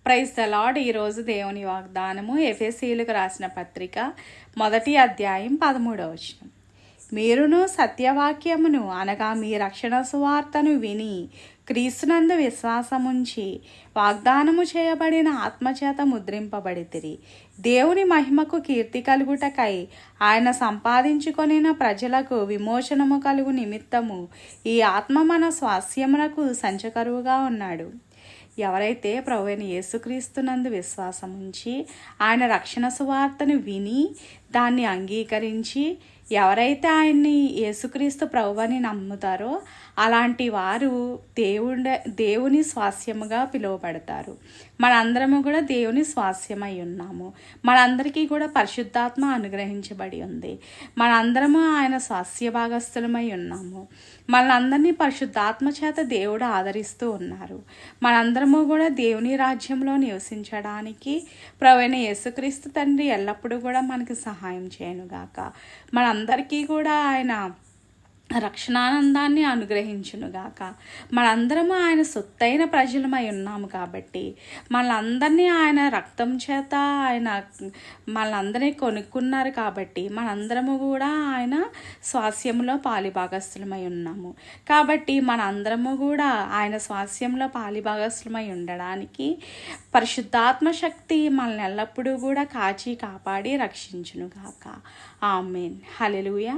Praise the lord. ఈరోజు దేవుని వాగ్దానము ఎఫెసీయులకు రాసిన పత్రిక 1వ అధ్యాయం 13వ వచనం. మీరును సత్యవాక్యమును అనగా మీ రక్షణ సువార్తను విని క్రీస్తునందు విశ్వాసముంచి వాగ్దానము చేయబడిన ఆత్మచేత ముద్రింపబడితిరి. దేవుని మహిమకు కీర్తి కలుగుటకై ఆయన సంపాదించుకొనిన ప్రజలకు విమోచనము కలుగు నిమిత్తము ఈ ఆత్మ మన స్వాస్యమునకు సంచకరువుగా ఉన్నాడు. ఎవరైతే ప్రభువైన యేసుక్రీస్తునందు విశ్వాసం ఉంచి ఆయన రక్షణ సువార్తను విని దాన్ని అంగీకరించి ఎవరైతే ఆయన్ని యేసుక్రీస్తు ప్రభువని నమ్ముతారో అలాంటి వారు దేవుని స్వాస్యముగా పిలువబడతారు. మనందరము కూడా దేవుని స్వాస్యమై ఉన్నాము. మనందరికీ కూడా పరిశుద్ధాత్మ అనుగ్రహించబడి ఉంది. మనందరము ఆయన స్వాస్య భాగస్థులమై ఉన్నాము. మనందరినీ పరిశుద్ధాత్మ చేత దేవుడు ఆదరిస్తూ ఉన్నారు. మనందరము కూడా దేవుని రాజ్యంలో నివసించడానికి ప్రభువైన యేసుక్రీస్తు తండ్రి ఎల్లప్పుడూ కూడా మనకి సహాయం చేయనుగాక. మనందరికీ కూడా ఆయన రక్షణానందాన్ని అనుగ్రహించునుగాక. మనందరము ఆయన సొత్తైన ప్రజలమై ఉన్నాము కాబట్టి మనందరినీ ఆయన రక్తం చేత ఆయన మనందరినీ కొనుక్కున్నారు కాబట్టి మనందరము కూడా ఆయన స్వాస్యంలో పాలిభాగస్థులమై ఉన్నాము. కాబట్టి మనందరము కూడా ఆయన స్వాస్యంలో పాలిభాగస్థులమై ఉండడానికి పరిశుద్ధాత్మ శక్తి మనల్ని ఎల్లప్పుడూ కూడా కాచి కాపాడి రక్షించునుగాక. ఆమేన్. హల్లెలూయా.